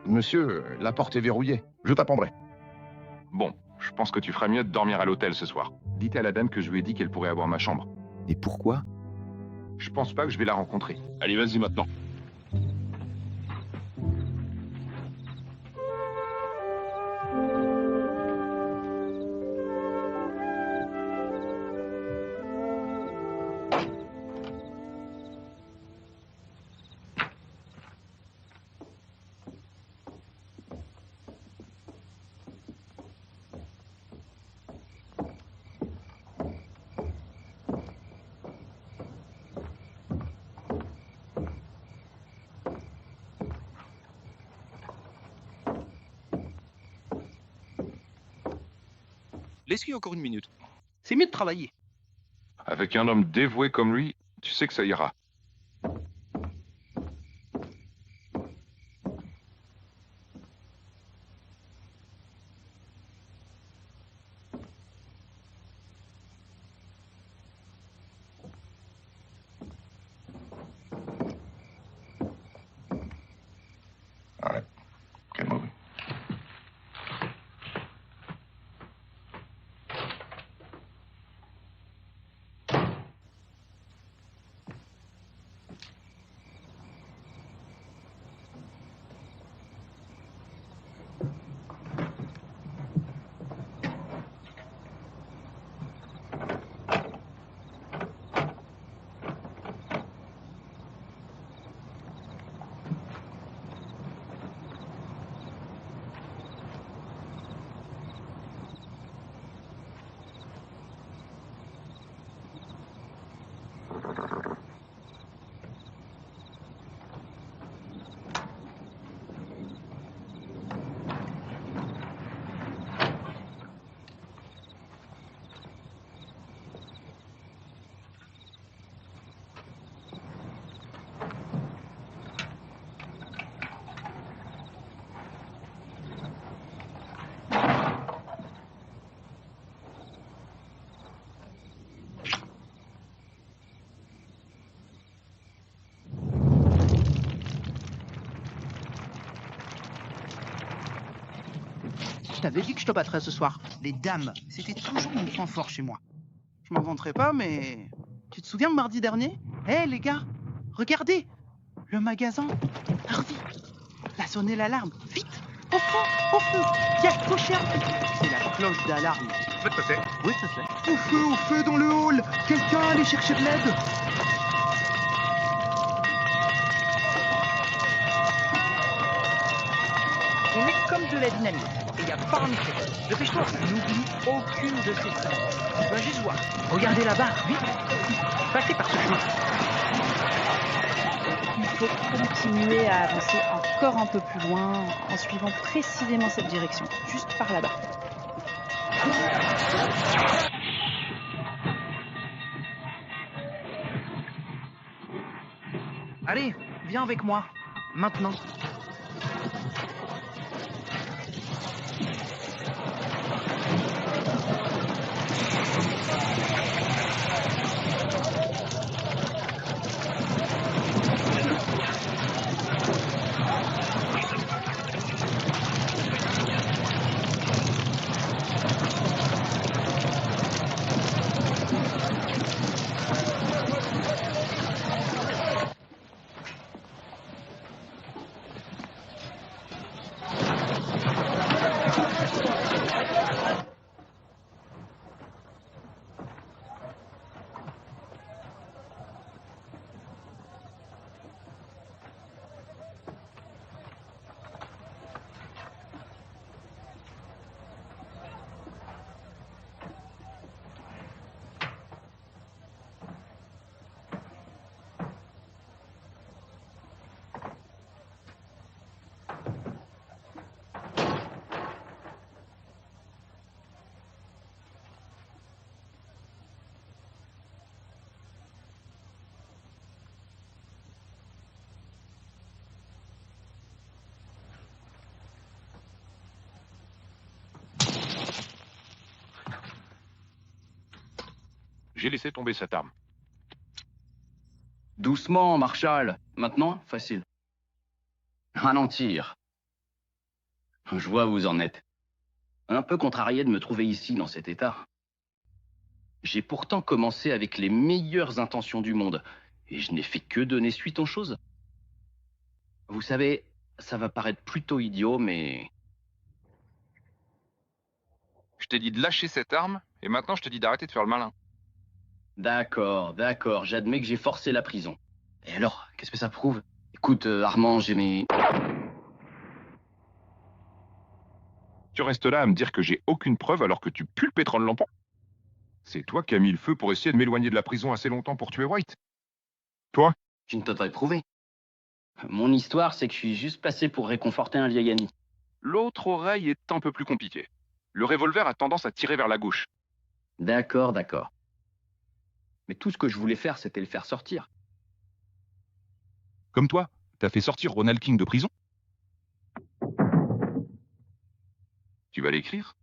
Monsieur, la porte est verrouillée. Je t'apprendrai. Bon, je pense que tu ferais mieux de dormir à l'hôtel ce soir. Dites à la dame que je lui ai dit qu'elle pourrait avoir ma chambre. Et pourquoi? Je pense pas que je vais la rencontrer. Allez, vas-y maintenant. Laisse-lui encore une minute. C'est mieux de travailler. Avec un homme dévoué comme lui, tu sais que ça ira. Arrête. Calme-vous. Je t'avais dit que je te battrais ce soir. Les dames, c'était toujours mon point fort chez moi. Je m'en vanterai pas, mais... Tu te souviens de mardi dernier? Hé, les gars, regardez. Le magasin. Harvey. Il a sonné l'alarme. Vite. Au feu, au feu. Il y a le cocher. C'est la cloche d'alarme. Faites passer. Oui, ça se fait. Au feu dans le hall. Quelqu'un allait chercher de l'aide. On est comme de la dynamite, et il n'y a pas un effet. Dépêche-toi, n'oublie aucune de ces traces. Tu vas juste voir. Regardez là-bas, vite. Passez par ce chemin. Il faut continuer à avancer encore un peu plus loin en suivant précisément cette direction, juste par là-bas. Allez, viens avec moi. Maintenant. J'ai laissé tomber cette arme. Doucement, Marshall. Maintenant, facile. Ralentir. Je vois où vous en êtes. Un peu contrarié de me trouver ici, dans cet état. J'ai pourtant commencé avec les meilleures intentions du monde, et je n'ai fait que donner suite aux choses. Vous savez, ça va paraître plutôt idiot, mais... Je t'ai dit de lâcher cette arme, et maintenant je te dis d'arrêter de faire le malin. D'accord, j'admets que j'ai forcé la prison. Et alors, qu'est-ce que ça prouve? Écoute, Armand, j'ai mes... Tu restes là à me dire que j'ai aucune preuve alors que tu pues le pétrole lampant? C'est toi qui as mis le feu pour essayer de m'éloigner de la prison assez longtemps pour tuer White. Toi? Je ne t'aurais prouvé. Mon histoire, c'est que je suis juste passé pour réconforter un vieil ami. L'autre oreille est un peu plus compliquée. Le revolver a tendance à tirer vers la gauche. D'accord. Mais tout ce que je voulais faire, c'était le faire sortir. Comme toi, t'as fait sortir Ronald King de prison? Tu vas l'écrire?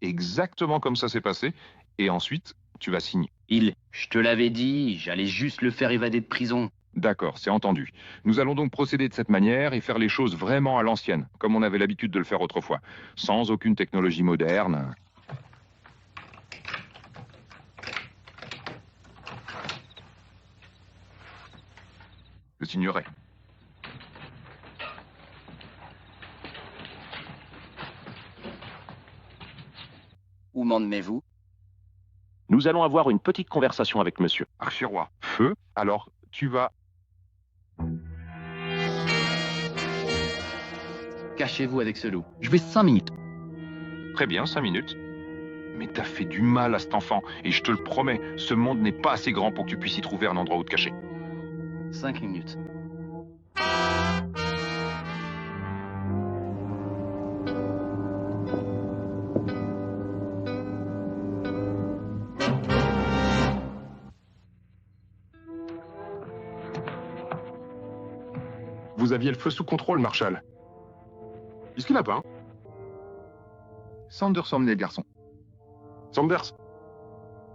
Exactement comme ça s'est passé, et ensuite, tu vas signer. Je te l'avais dit, j'allais juste le faire évader de prison. D'accord, c'est entendu. Nous allons donc procéder de cette manière et faire les choses vraiment à l'ancienne, comme on avait l'habitude de le faire autrefois, sans aucune technologie moderne. Je signerai. Où m'emmenez-vous? Nous allons avoir une petite conversation avec monsieur. Archiroi, feu, alors tu vas... Cachez-vous avec ce loup. Je vais 5 minutes. Très bien, 5 minutes. Mais t'as fait du mal à cet enfant, et je te le promets, ce monde n'est pas assez grand pour que tu puisses y trouver un endroit où te cacher. 5 minutes. Vous aviez le feu sous contrôle, Marshall. Qu'est-ce qu'il a pas, hein? Sanders a emmené le garçon. Sanders?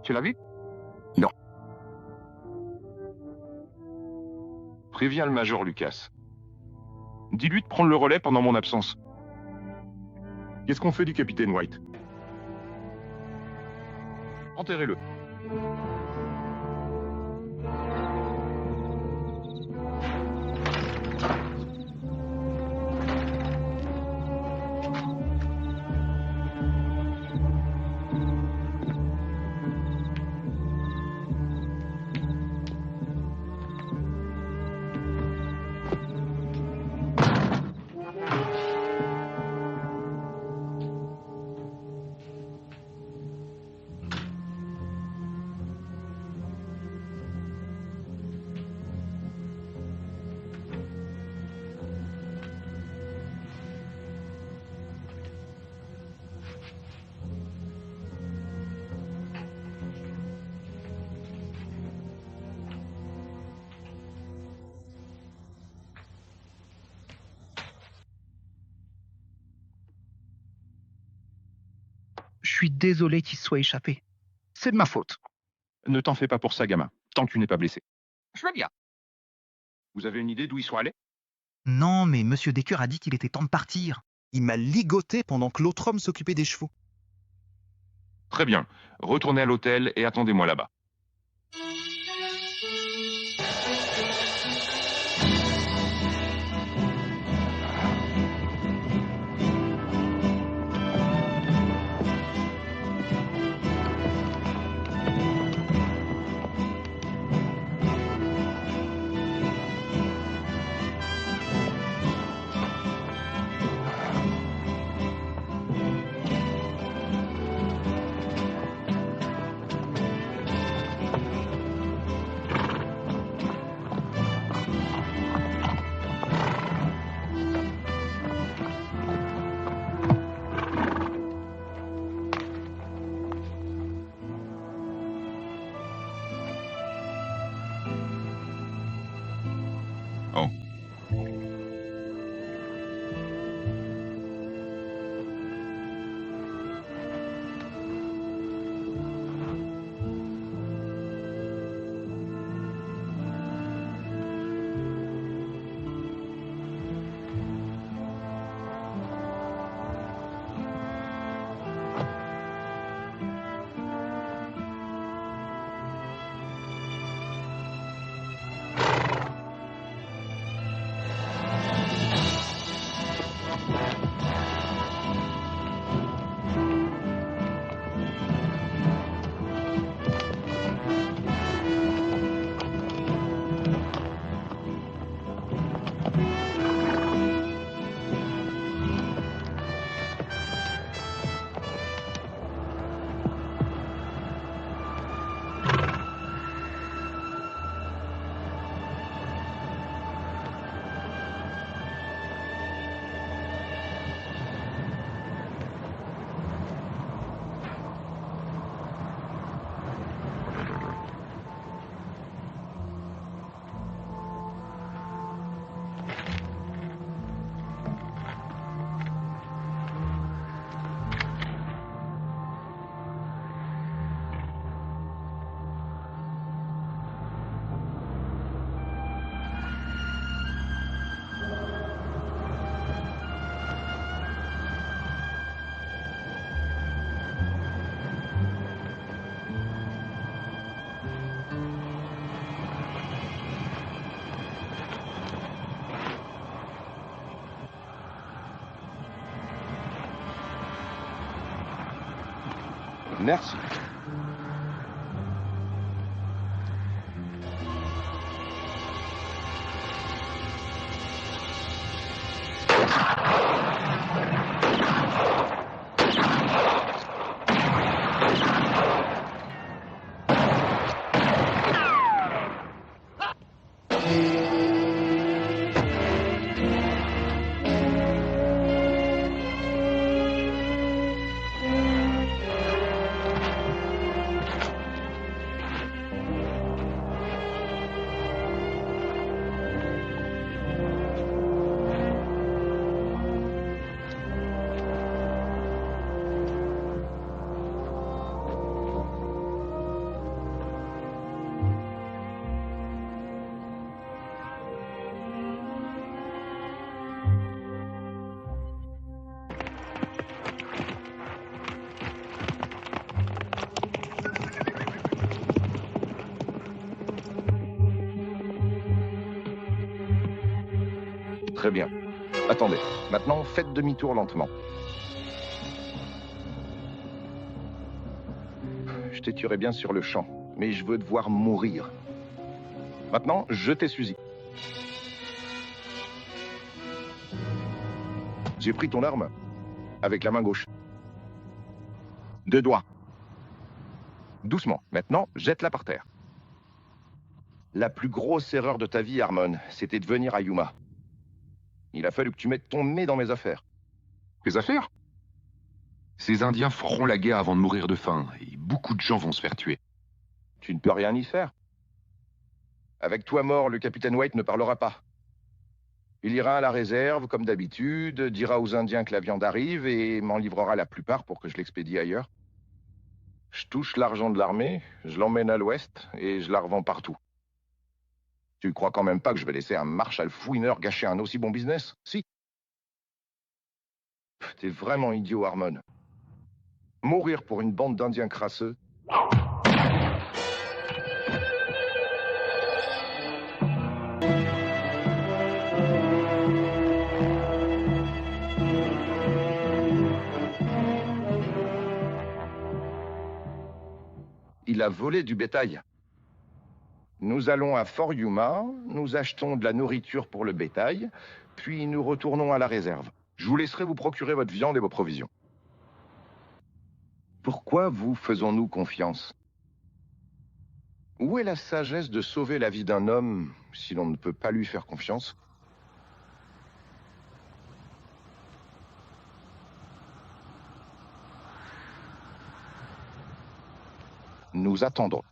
Tu l'as vu? Non. Préviens le major Lucas. Dis-lui de prendre le relais pendant mon absence. Qu'est-ce qu'on fait du capitaine White? Enterrez-le. Je suis désolé qu'il se soit échappé. C'est de ma faute. Ne t'en fais pas pour ça, gamin, tant que tu n'es pas blessé. Je vais bien. Vous avez une idée d'où ils sont allés? Non, mais Monsieur Decker a dit qu'il était temps de partir. Il m'a ligoté pendant que l'autre homme s'occupait des chevaux. Très bien, retournez à l'hôtel et attendez-moi là-bas. Merci. Très bien. Attendez, maintenant faites demi-tour lentement. Je t'ai tué bien sur le champ, mais je veux te voir mourir. Maintenant, je t'ai Suzy. J'ai pris ton arme avec la main gauche. 2 doigts. Doucement. Maintenant, jette-la par terre. La plus grosse erreur de ta vie, Harmon, c'était de venir à Yuma. Il a fallu que tu mettes ton nez dans mes affaires. Tes affaires? Ces Indiens feront la guerre avant de mourir de faim, et beaucoup de gens vont se faire tuer. Tu ne peux rien y faire. Avec toi mort, le capitaine White ne parlera pas. Il ira à la réserve, comme d'habitude, dira aux Indiens que la viande arrive et m'en livrera la plupart pour que je l'expédie ailleurs. Je touche l'argent de l'armée, je l'emmène à l'ouest et je la revends partout. Tu crois quand même pas que je vais laisser un Marshal fouineur gâcher un aussi bon business? Si. T'es vraiment idiot, Harmon. Mourir pour une bande d'Indiens crasseux. Il a volé du bétail. Nous allons à Fort Yuma, nous achetons de la nourriture pour le bétail, puis nous retournons à la réserve. Je vous laisserai vous procurer votre viande et vos provisions. Pourquoi vous faisons-nous confiance? Où est la sagesse de sauver la vie d'un homme si l'on ne peut pas lui faire confiance? Nous attendons.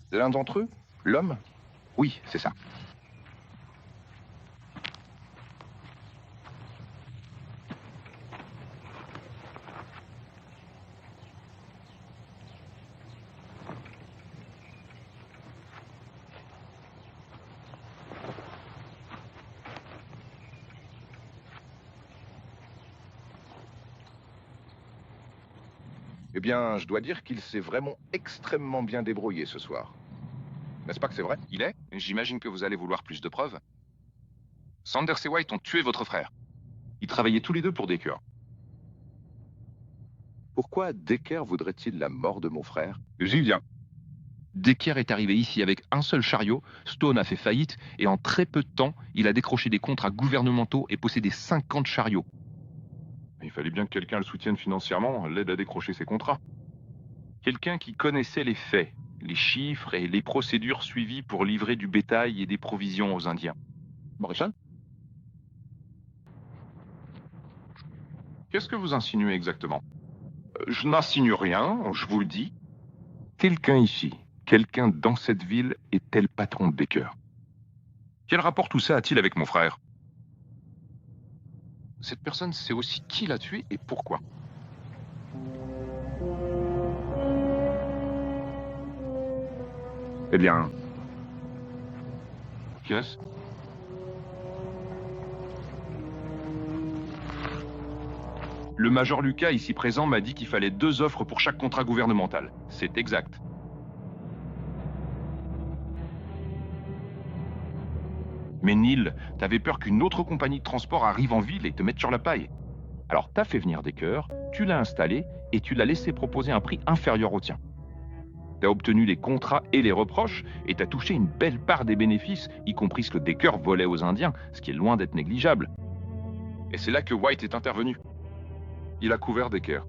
L'un d'entre eux? L'homme? Oui, c'est ça. Eh bien, je dois dire qu'il s'est vraiment extrêmement bien débrouillé ce soir. N'est-ce pas que c'est vrai? Il est? J'imagine que vous allez vouloir plus de preuves. Sanders et White ont tué votre frère. Ils travaillaient tous les deux pour Decker. Pourquoi Decker voudrait-il la mort de mon frère? J'y viens. Decker est arrivé ici avec un seul chariot, Stone a fait faillite, et en très peu de temps, il a décroché des contrats gouvernementaux et possédé 50 chariots. Il fallait bien que quelqu'un le soutienne financièrement, l'aide à décrocher ses contrats. Quelqu'un qui connaissait les faits, les chiffres et les procédures suivies pour livrer du bétail et des provisions aux Indiens. Maréchal? Qu'est-ce que vous insinuez exactement? Je n'insinue rien, je vous le dis. Quelqu'un ici, quelqu'un dans cette ville est-elle le patron de Decker? Quel rapport tout ça a-t-il avec mon frère? Cette personne sait aussi qui l'a tué et pourquoi. Eh bien... Qui est-ce? Le major Lucas, ici présent, m'a dit qu'il fallait 2 offres pour chaque contrat gouvernemental. C'est exact. Mais Neil, t'avais peur qu'une autre compagnie de transport arrive en ville et te mette sur la paille. Alors t'as fait venir Decker, tu l'as installé et tu l'as laissé proposer un prix inférieur au tien. T'as obtenu les contrats et les reproches et t'as touché une belle part des bénéfices, y compris ce que Decker volait aux Indiens, ce qui est loin d'être négligeable. Et c'est là que White est intervenu. Il a couvert Decker.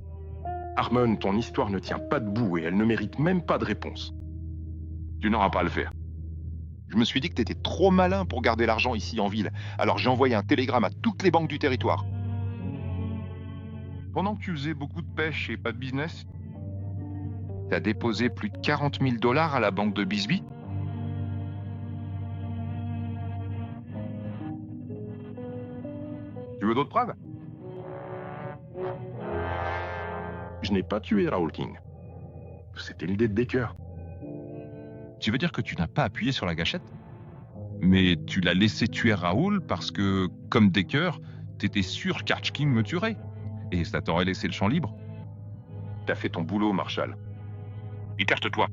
Harmon, ton histoire ne tient pas debout et elle ne mérite même pas de réponse. Tu n'auras pas à le faire. Je me suis dit que t'étais trop malin pour garder l'argent ici en ville, alors j'ai envoyé un télégramme à toutes les banques du territoire. Pendant que tu faisais beaucoup de pêche et pas de business, t'as déposé plus de 40 000 $ à la banque de Bisbee? Tu veux d'autres preuves? Je n'ai pas tué Raoul King. C'était l'idée de Decker. Tu veux dire que tu n'as pas appuyé sur la gâchette? Mais tu l'as laissé tuer Raoul parce que, comme Decker, t'étais sûr qu'Arch King me tuerait. Et ça t'aurait laissé le champ libre. T'as fait ton boulot, Marshall. Écarte-toi.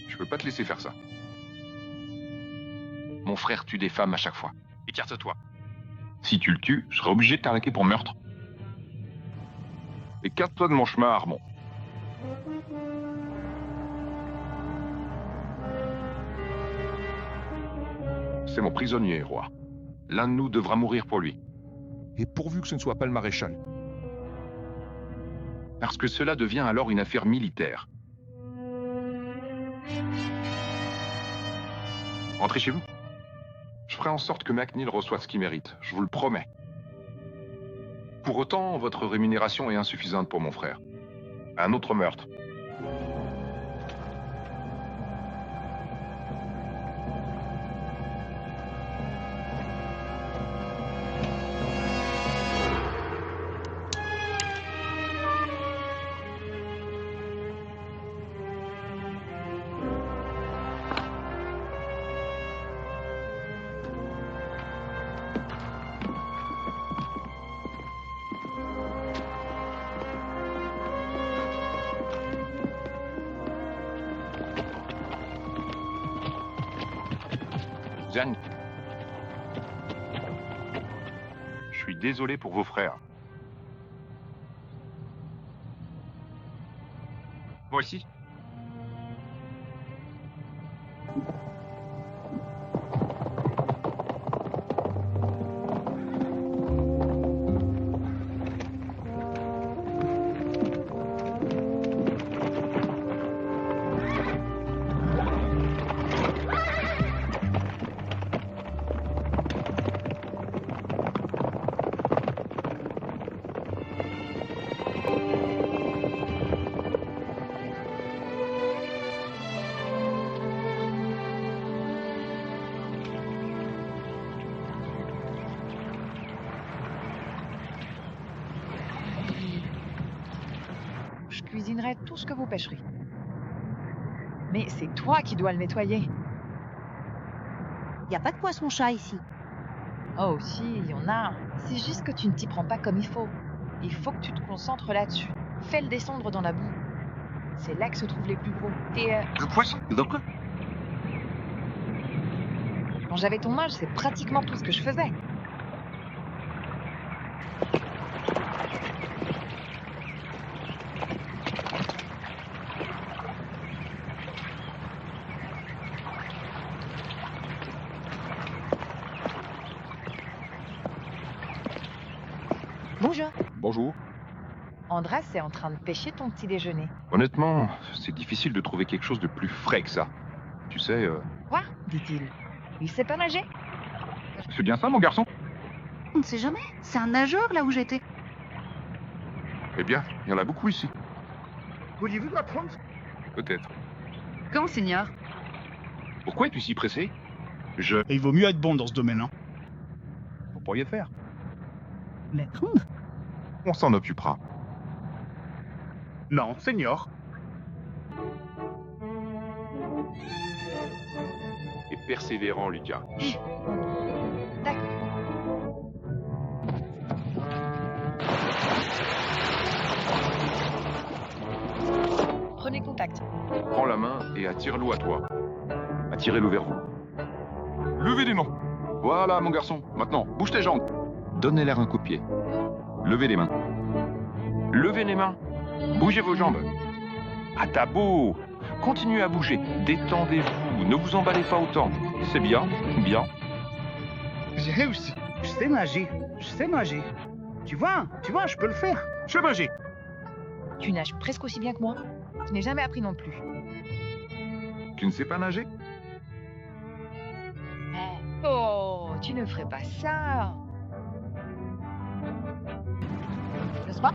Je peux pas te laisser faire ça. Mon frère tue des femmes à chaque fois. Écarte-toi. Si tu le tues, je serai obligé de t'arnaquer pour meurtre. Écarte-toi de mon chemin, Armand. C'est mon prisonnier, roi. L'un de nous devra mourir pour lui. Et pourvu que ce ne soit pas le maréchal. Parce que cela devient alors une affaire militaire. Rentrez chez vous. Je ferai en sorte que McNeil reçoive ce qu'il mérite, je vous le promets. Pour autant, votre rémunération est insuffisante pour mon frère. Un autre meurtre. Jeanne. Je suis désolé pour vos frères. Moi aussi. Je cuisinerai tout ce que vous pêcherez. Mais c'est toi qui dois le nettoyer. Y a pas de poisson-chat ici. Oh si, il y en a. C'est juste que tu ne t'y prends pas comme il faut. Il faut que tu te concentres là-dessus. Fais-le descendre dans la boue. C'est là que se trouvent les plus gros. Le poisson, donc Quand j'avais ton âge, c'est pratiquement tout ce que je faisais. Bonjour. Bonjour. Andras est en train de pêcher ton petit déjeuner. Honnêtement, c'est difficile de trouver quelque chose de plus frais que ça. Tu sais, Quoi dit-il. Il sait pas nager? c'est bien ça, mon garçon? On ne sait jamais. C'est un nageur là où j'étais. eh bien, il y en a beaucoup ici. Voulez-vous apprendre? Peut-être. Quand, seigneur? Pourquoi es-tu si pressé? Et il vaut mieux être bon dans ce domaine, hein. Vous pourriez faire. Mais On s'en occupera. Non, seigneur. Et persévérant, Lucas. D'accord. Prenez contact. Prends la main et attire-l'eau à toi. Attirez-le vers vous. Levez les mains. Voilà, mon garçon. Maintenant, bouge tes jambes. Donnez-leur un coup de pied. Levez les mains. Levez les mains. Bougez vos jambes. À ta beau. Continuez à bouger. Détendez-vous. Ne vous emballez pas autant. C'est bien. Bien. J'ai réussi. Je sais nager. Je sais nager. Tu vois, je peux le faire. Je sais nager. Tu nages presque aussi bien que moi. Je n'ai jamais appris non plus. Tu ne sais pas nager? Oh, tu ne ferais pas ça. N'est-ce pas?